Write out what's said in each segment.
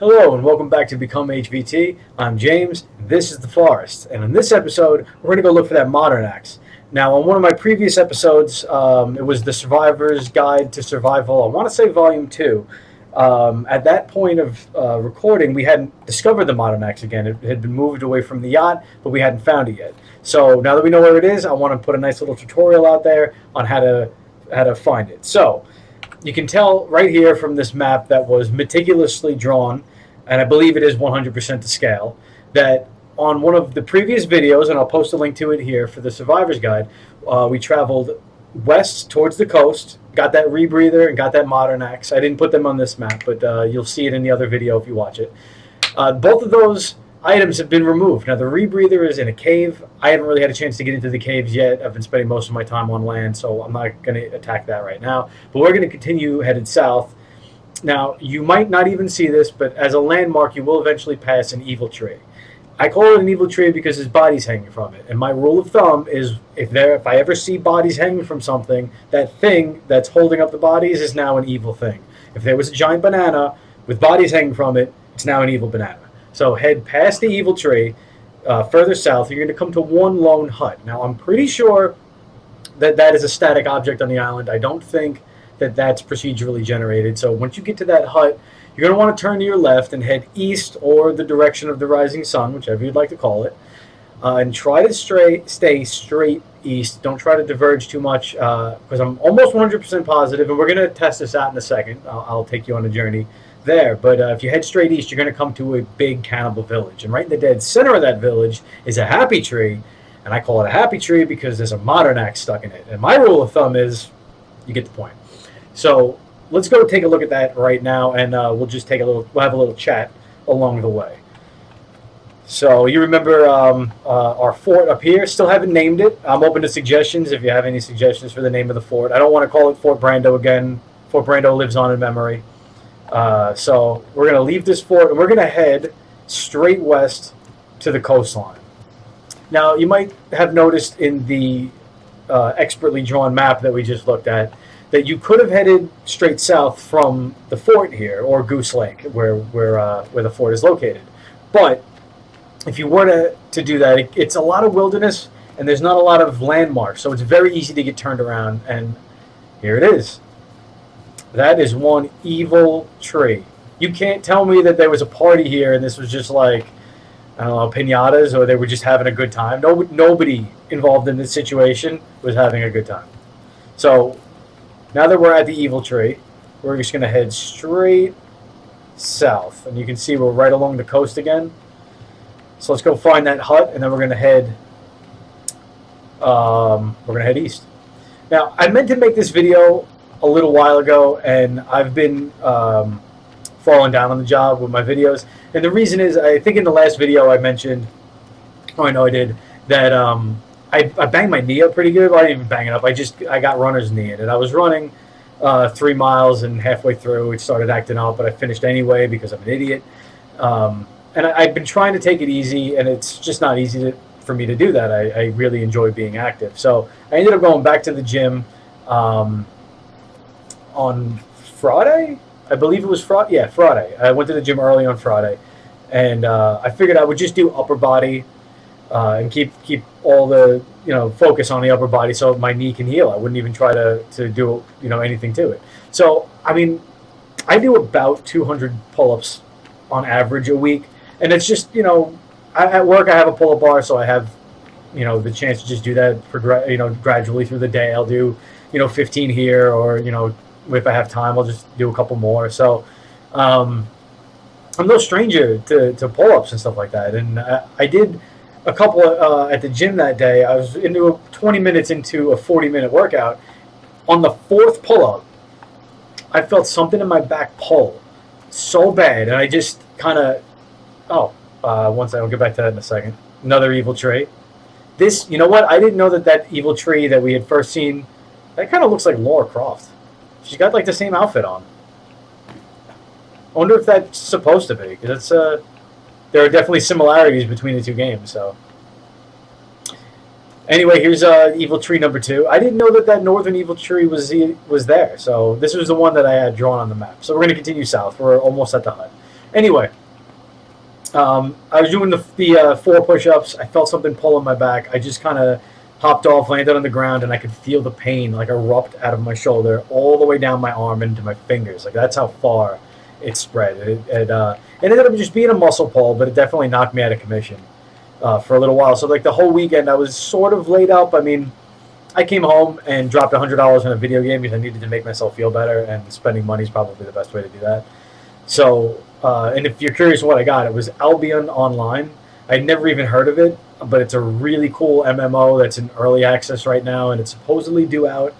Hello and welcome back to Become HVT. I'm James, this is The Forest, and in this episode, we're going to go look for that modern axe. Now, on one of my previous episodes, it was the Survivor's Guide to Survival, I want to say Volume 2. At that point of recording, we hadn't discovered the modern axe again. It had been moved away from the yacht, but we hadn't found it yet. So now that we know where it is, I want to put a nice little tutorial out there on how to find it. So, you can tell right here from this map that was meticulously drawn, and I believe it is 100% to scale, that on one of the previous videos, and I'll post a link to it here for the Survivor's Guide, we traveled west towards the coast, got that rebreather, and got that modern axe. I didn't put them on this map, but you'll see it in the other video if you watch it. Both of those items have been removed. Now, the rebreather is in a cave. I haven't really had a chance to get into the caves yet. I've been spending most of my time on land, so I'm not going to attack that right now. But we're going to continue headed south. Now, you might not even see this, but as a landmark, you will eventually pass an evil tree. I call it an evil tree because his body's hanging from it. And my rule of thumb is if I ever see bodies hanging from something, that thing that's holding up the bodies is now an evil thing. If there was a giant banana with bodies hanging from it, it's now an evil banana. So head past the evil tree, further south, you're going to come to one lone hut. Now, I'm pretty sure that that is a static object on the island. I don't think that that's procedurally generated. So once you get to that hut, you're going to want to turn to your left and head east or the direction of the rising sun, whichever you'd like to call it, and try to stay straight east. Don't try to diverge too much because I'm almost 100% positive, and we're going to test this out in a second. I'll take you on a journey there, but if you head straight east, you're going to come to a big cannibal village, and right in the dead center of that village is a happy tree, and I call it a happy tree because there's a modern axe stuck in it, and my rule of thumb is you get the point. So let's go take a look at that right now, and we'll have a little chat along the way. So you remember our fort up here? Still haven't named it. I'm open to suggestions if you have any suggestions for the name of the fort. I don't want to call it Fort Brando again. Fort Brando lives on in memory. So we're going to leave this fort, and we're going to head straight west to the coastline. Now, you might have noticed in the expertly drawn map that we just looked at that you could have headed straight south from the fort here, or Goose Lake, where the fort is located. But if you were to do that, it's a lot of wilderness, and there's not a lot of landmarks, so it's very easy to get turned around, and here it is. That is one evil tree. You can't tell me that there was a party here and this was just like, I don't know, piñatas, or they were just having a good time. Nobody involved in this situation was having a good time. So now that we're at the evil tree, we're just going to head straight south. And you can see we're right along the coast again. So let's go find that hut, and then we're going to head east. Now, I meant to make this video a little while ago, and I've been falling down on the job with my videos. And the reason is, I think in the last video I mentioned, oh, I know I did, that I banged my knee up pretty good. Well, I didn't even bang it up. I got runner's knee in it. I was running 3 miles, and halfway through it started acting up, but I finished anyway because I'm an idiot. And I've been trying to take it easy, and it's just not easy for me to do that. I really enjoy being active. So I ended up going back to the gym on Friday. I believe it was Friday. Yeah, Friday. I went to the gym early on Friday, and I figured I would just do upper body and keep all the focus on the upper body so my knee can heal. I wouldn't even try to do anything to it. So I mean, I do about 200 pull-ups on average a week, and it's just at work I have a pull-up bar, so I have the chance to just do that gradually through the day. I'll do 15 here, or if I have time, I'll just do a couple more. So I'm no stranger to pull-ups and stuff like that. And I did a couple at the gym that day. I was 20 minutes into a 40-minute workout. On the 4th pull-up, I felt something in my back pull so bad, and I just kind of one second, I'll get back to that in a second. Another evil tree. This, you know what? I didn't know that evil tree that we had first seen, that kind of looks like Lara Croft. She's got like the same outfit on. I wonder if that's supposed to be, because there are definitely similarities between the two games. So anyway, here's evil tree number 2. I didn't know that northern evil tree was there. So this was the one that I had drawn on the map. So we're going to continue south. We're almost at the hut. Anyway, I was doing the 4 push-ups. I felt something pulling my back. I just kind of hopped off, landed on the ground, and I could feel the pain like erupt out of my shoulder all the way down my arm into my fingers. Like that's how far it spread. It ended up just being a muscle pull, but it definitely knocked me out of commission for a little while. So like the whole weekend, I was sort of laid up. I mean, I came home and dropped $100 on a video game because I needed to make myself feel better, and spending money is probably the best way to do that. So, and if you're curious what I got, it was Albion Online. I'd never even heard of it, but it's a really cool MMO that's in early access right now, and it's supposedly due out,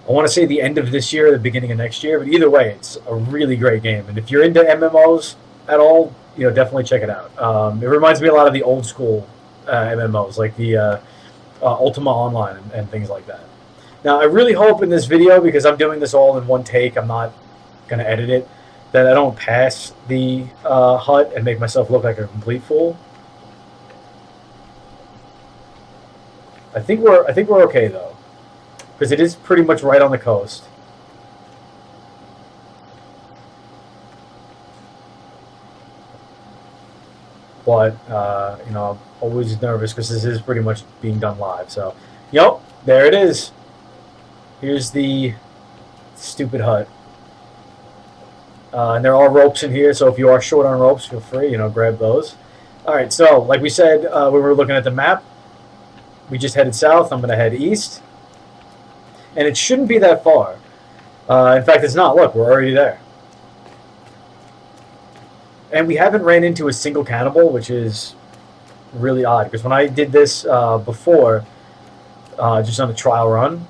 I want to say the end of this year, the beginning of next year, but either way, it's a really great game. And if you're into MMOs at all, definitely check it out. It reminds me a lot of the old school MMOs, like the Ultima Online and things like that. Now, I really hope in this video, because I'm doing this all in one take, I'm not going to edit it, that I don't pass the hut and make myself look like a complete fool. I think we're okay though, because it is pretty much right on the coast. But I'm always nervous because this is pretty much being done live. So, yep, there it is. Here's the stupid hut. And there are ropes in here, so if you are short on ropes, feel free, grab those. All right, so like we said, we were looking at the map. We just headed south. I'm going to head east. And it shouldn't be that far. In fact, it's not. Look, we're already there. And we haven't ran into a single cannibal, which is really odd. Because when I did this before, just on a trial run,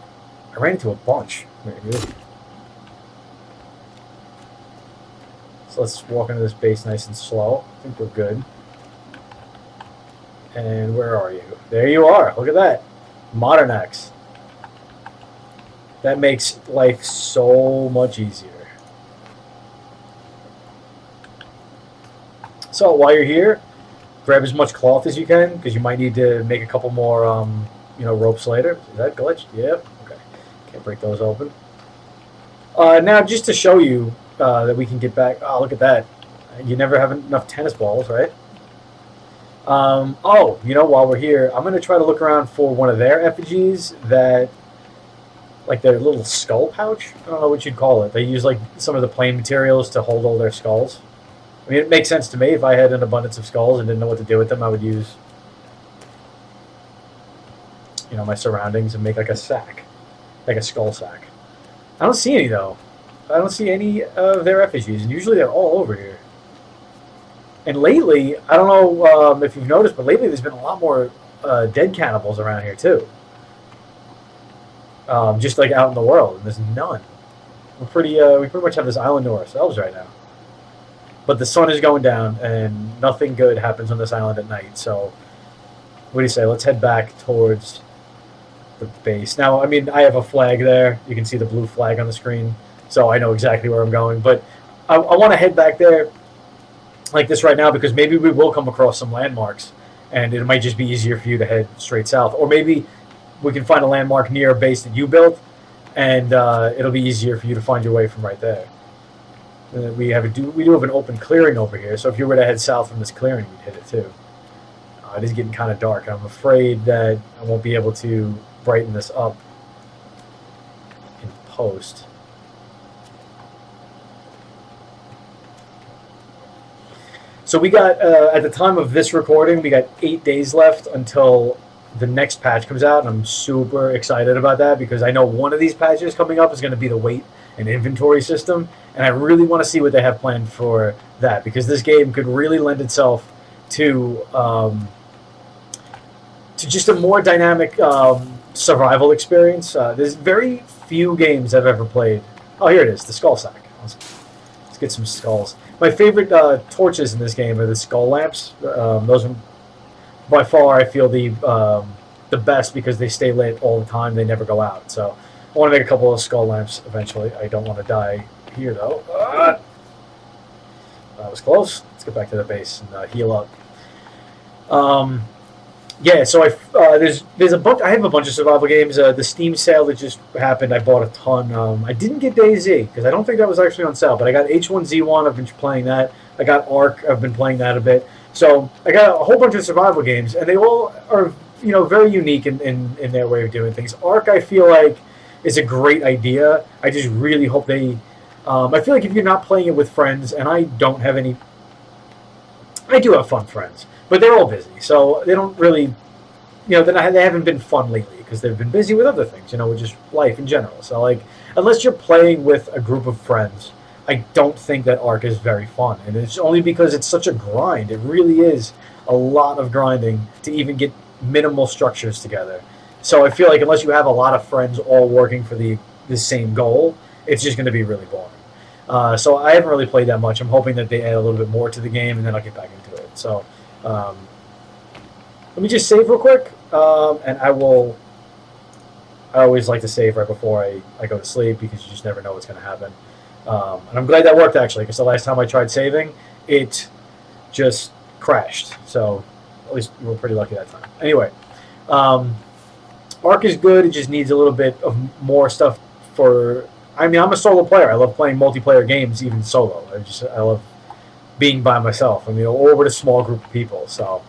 I ran into a bunch. Right here. So let's walk into this base nice and slow. I think we're good. And where are you? There you are. Look at that. Modern axe. That makes life so much easier. So while you're here, grab as much cloth as you can, because you might need to make a couple more, ropes later. Is that glitched? Yep. Okay. Can't break those open. Now, just to show you that we can get back. Oh, look at that. You never have enough tennis balls, right? While we're here, I'm going to try to look around for one of their effigies that, like their little skull pouch. I don't know what you'd call it. They use like some of the plain materials to hold all their skulls. I mean, it makes sense to me. If I had an abundance of skulls and didn't know what to do with them, I would use, my surroundings and make like a sack, like a skull sack. I don't see any though. I don't see any of their effigies, and usually they're all over here. And lately, I don't know if you've noticed, but lately there's been a lot more dead cannibals around here too. Just like out in the world, and there's none. We pretty much have this island to ourselves right now. But the sun is going down, and nothing good happens on this island at night. So, what do you say? Let's head back towards the base. Now, I mean, I have a flag there. You can see the blue flag on the screen, so I know exactly where I'm going. But I want to head back there like this right now, because maybe we will come across some landmarks, and it might just be easier for you to head straight south. Or maybe we can find a landmark near a base that you built, and it'll be easier for you to find your way from right there. We do have an open clearing over here, so if you were to head south from this clearing, you'd hit it too. It is getting kind of dark. I'm afraid that I won't be able to brighten this up in post. So we got, at the time of this recording, we got 8 days left until the next patch comes out, and I'm super excited about that, because I know one of these patches coming up is going to be the weight and inventory system, and I really want to see what they have planned for that, because this game could really lend itself to just a more dynamic survival experience. There's very few games I've ever played. Oh, here it is, the skull sack. Let's get some skulls. My favorite torches in this game are the skull lamps. Those are by far, I feel, the best, because they stay lit all the time. They never go out. So I want to make a couple of skull lamps eventually. I don't want to die here, though. That was close. Let's get back to the base and heal up. Yeah, so there's a bunch. I have a bunch of survival games. The Steam sale that just happened, I bought a ton. I didn't get DayZ because I don't think that was actually on sale, but I got H1Z1. I've been playing that. I got Ark. I've been playing that a bit. So I got a whole bunch of survival games, and they all are very unique in their way of doing things. Ark, I feel like, is a great idea. I just really hope they. I feel like if you're not playing it with friends, and I don't have any. I do have fun friends, but they're all busy, so they don't really. They haven't been fun lately because they've been busy with other things, with just life in general. So, like, unless you're playing with a group of friends, I don't think that Ark is very fun. And it's only because it's such a grind. It really is a lot of grinding to even get minimal structures together. So I feel like unless you have a lot of friends all working for the same goal, it's just going to be really boring. So I haven't really played that much. I'm hoping that they add a little bit more to the game, and then I'll get back into it. So let me just save real quick, and I always like to save right before I go to sleep because you just never know what's going to happen. And I'm glad that worked, actually, because the last time I tried saving, it just crashed. So at least we were pretty lucky that time. Anyway, Ark is good. It just needs a little bit of more stuff for... I mean, I'm a solo player. I love playing multiplayer games, even solo. I love being by myself. I mean, or with a small group of people. So,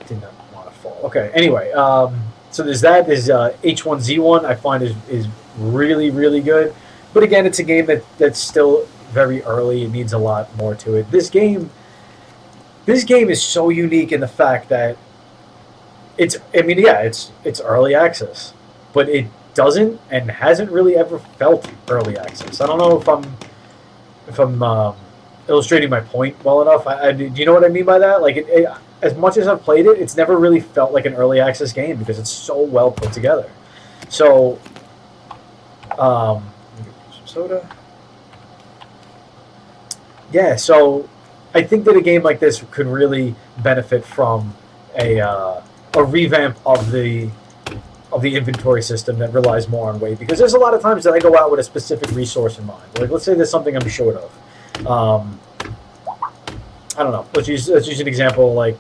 did not want to fall. Okay. Anyway, so there's that. There's H1Z1. I find is really, really good. But again, it's a game that's still very early. It needs a lot more to it. This game is so unique in the fact that it's early access, but it doesn't and hasn't really ever felt early access. I don't know if I'm illustrating my point well enough. Do you know what I mean by that? Like, as much as I've played it, it's never really felt like an early access game because it's so well put together. So, some soda. Yeah, so I think that a game like this could really benefit from a revamp of the inventory system that relies more on weight, because there's a lot of times that I go out with a specific resource in mind. Like, let's say there's something I'm short of. I don't know. Let's use an example like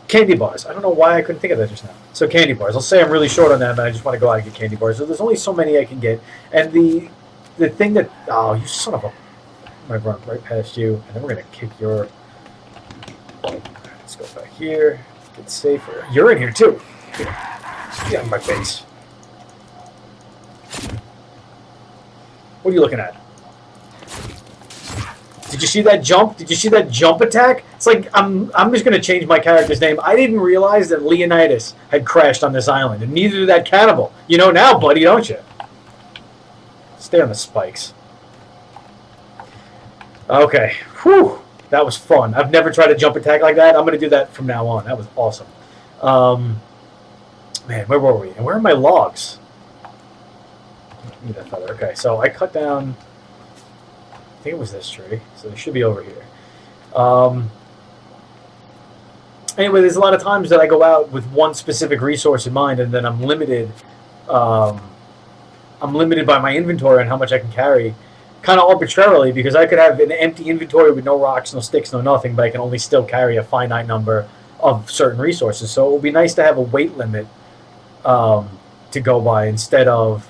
candy bars. I don't know why I couldn't think of that just now. So candy bars. Let's say I'm really short on them and I just want to go out and get candy bars. So there's only so many I can get, and the thing that you son of a, I might run right past you, and then we're gonna kick your. Let's go back here. Get safer. You're in here too. Get out of my face. What are you looking at? Did you see that jump? Did you see that jump attack? It's like I'm just gonna change my character's name. I didn't realize that Leonidas had crashed on this island, and neither did that cannibal. You know now, buddy, don't you? Stay on the spikes. Okay. Whew. That was fun. I've never tried a jump attack like that. I'm going to do that from now on. That was awesome. Man, where were we? And where are my logs? Need that feather. Okay, so I cut down... I think it was this tree. So they should be over here. Anyway, there's a lot of times that I go out with one specific resource in mind, and then I'm limited... I'm limited by my inventory and how much I can carry, kind of arbitrarily, because I could have an empty inventory with no rocks, no sticks, no nothing, but I can only still carry a finite number of certain resources. So it would be nice to have a weight limit to go by instead of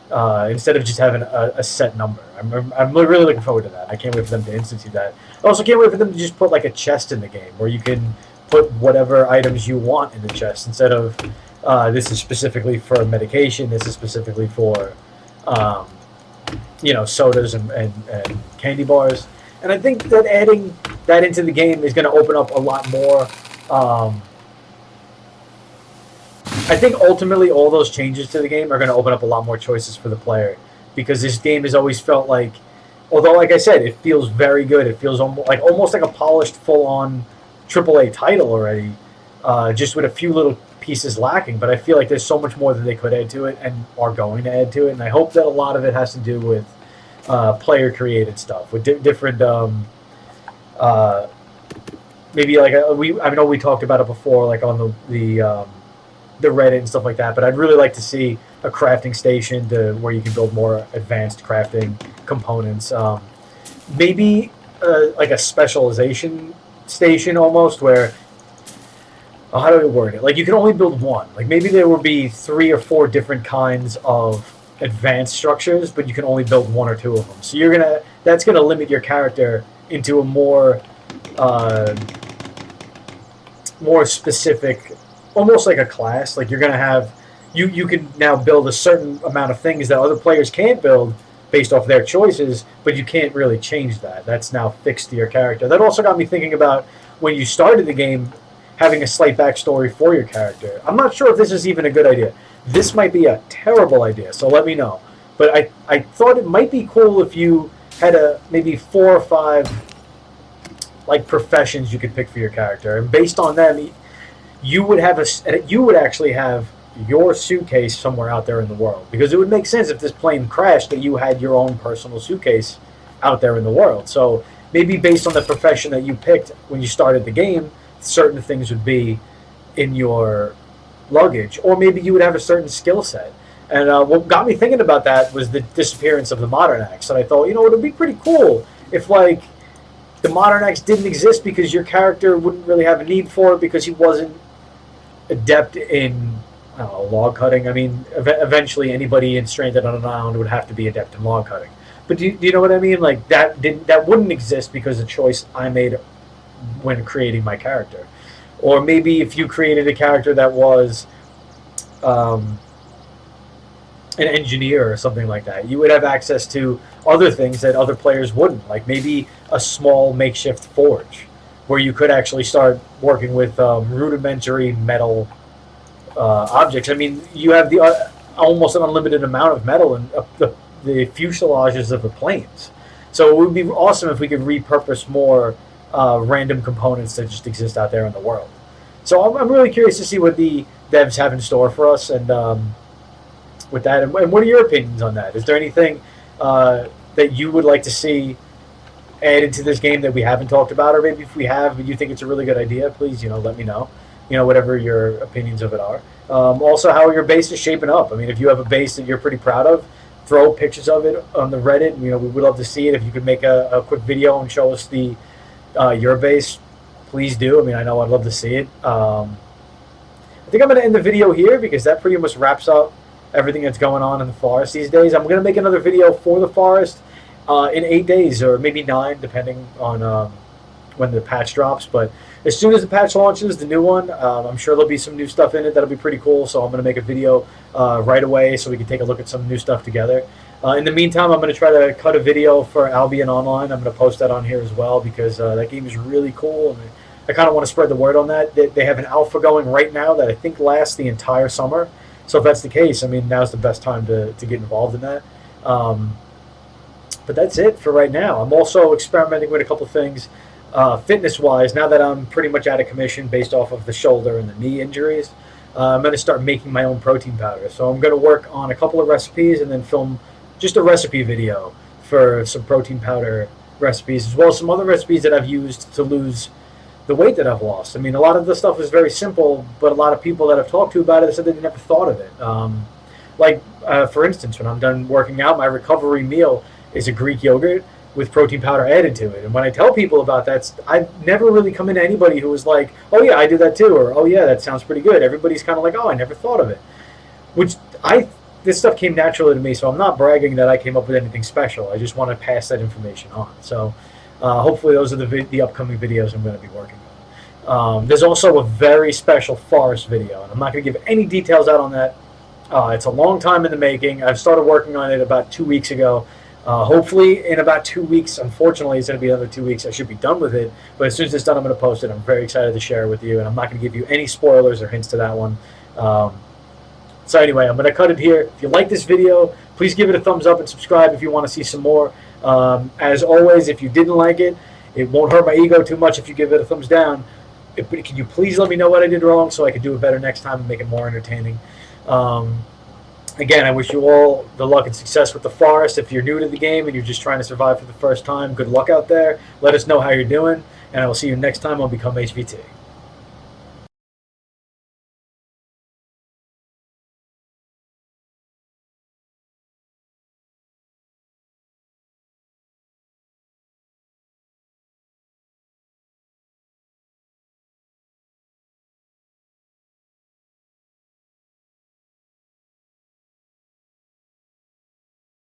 just having a set number. I'm really looking forward to that. I can't wait for them to institute that. I also can't wait for them to just put like a chest in the game where you can put whatever items you want in the chest instead of this is specifically for medication, this is specifically for sodas and candy bars. And I think that adding that into the game is going to open up a lot more. I think ultimately all those changes to the game are going to open up a lot more choices for the player, because this game has always felt like, although like I said, it feels very good. It feels almost like a polished, full-on AAA title already, just with a few little pieces lacking. But I feel like there's so much more that they could add to it and are going to add to it. And I hope that a lot of it has to do with player-created stuff, with different maybe like I know we talked about it before, like on the Reddit and stuff like that. But I'd really like to see a crafting station where you can build more advanced crafting components. Maybe like a specialization station almost, where how do we word it? Like you can only build one. Like maybe there would be 3 or 4 different kinds of advanced structures, but you can only build one or two of them. So that's gonna limit your character into a uh, more specific, almost like a class. Like you're gonna have you can now build a certain amount of things that other players can't build based off their choices, but you can't really change that. That's now fixed to your character. That also got me thinking about when you started the game, having a slight backstory for your character. I'm not sure if this is even a good idea. This might be a terrible idea, so let me know. But I thought it might be cool if you had maybe 4 or 5 like professions you could pick for your character, and based on them, you would actually have your suitcase somewhere out there in the world, because it would make sense if this plane crashed that you had your own personal suitcase out there in the world. So maybe based on the profession that you picked when you started the game, certain things would be in your luggage, or maybe you would have a certain skill set. And what got me thinking about that was the disappearance of the modern axe. And I thought, it would be pretty cool if like the modern axe didn't exist because your character wouldn't really have a need for it because he wasn't adept in, I don't know, log cutting. I mean, eventually anybody in stranded on an island would have to be adept in log cutting. But do you know what I mean? Like that wouldn't exist because of the choice I made when creating my character. Or maybe if you created a character that was an engineer or something like that, you would have access to other things that other players wouldn't. Like maybe a small makeshift forge where you could actually start working with rudimentary metal objects. I mean, you have the almost an unlimited amount of metal in the fuselages of the planes. So it would be awesome if we could repurpose more random components that just exist out there in the world. So I'm really curious to see what the devs have in store for us, and with that, and what are your opinions on that? Is there anything that you would like to see added to this game that we haven't talked about, or maybe if we have, but you think it's a really good idea, please, let me know. Whatever your opinions of it are. Also, how your base is shaping up. I mean, if you have a base that you're pretty proud of, throw pictures of it on the Reddit. We would love to see it. If you could make a quick video and show us your base, please do. I mean, I know I'd love to see it. I think I'm going to end the video here because that pretty much wraps up everything that's going on in the forest these days. I'm going to make another video for the forest in 8 days, or maybe 9, depending on when the patch drops. But as soon as the patch launches, the new one, I'm sure there'll be some new stuff in it that'll be pretty cool. So I'm going to make a video right away so we can take a look at some new stuff together. In the meantime, I'm going to try to cut a video for Albion Online. I'm going to post that on here as well because that game is really cool, and I kind of want to spread the word on that. They have an alpha going right now that I think lasts the entire summer. So if that's the case, I mean, now's the best time to get involved in that. But that's it for right now. I'm also experimenting with a couple things fitness-wise. Now that I'm pretty much out of commission based off of the shoulder and the knee injuries, I'm going to start making my own protein powder. So I'm going to work on a couple of recipes and then film just a recipe video for some protein powder recipes, as well as some other recipes that I've used to lose the weight that I've lost. I mean, a lot of the stuff is very simple, but a lot of people that I've talked to about it said they never thought of it. For instance, when I'm done working out, my recovery meal is a Greek yogurt with protein powder added to it. And when I tell people about that, I've never really come into anybody who was like, oh yeah, I do that too, or oh yeah, that sounds pretty good. Everybody's kind of like, oh, I never thought of it. This stuff came naturally to me, so I'm not bragging that I came up with anything special. I just want to pass that information on. So hopefully those are the upcoming videos I'm going to be working on. There's also a very special forest video, and I'm not going to give any details out on that. It's a long time in the making. I've started working on it about 2 weeks ago. Hopefully in about 2 weeks, unfortunately it's going to be another 2 weeks, I should be done with it. But as soon as it's done, I'm going to post it. I'm very excited to share it with you, and I'm not going to give you any spoilers or hints to that one. So anyway, I'm going to cut it here. If you like this video, please give it a thumbs up and subscribe if you want to see some more. As always, if you didn't like it, it won't hurt my ego too much if you give it a thumbs down. Can you please let me know what I did wrong so I can do it better next time and make it more entertaining? Again, I wish you all the luck and success with the forest. If you're new to the game and you're just trying to survive for the first time, good luck out there. Let us know how you're doing, and I will see you next time on Become HVT.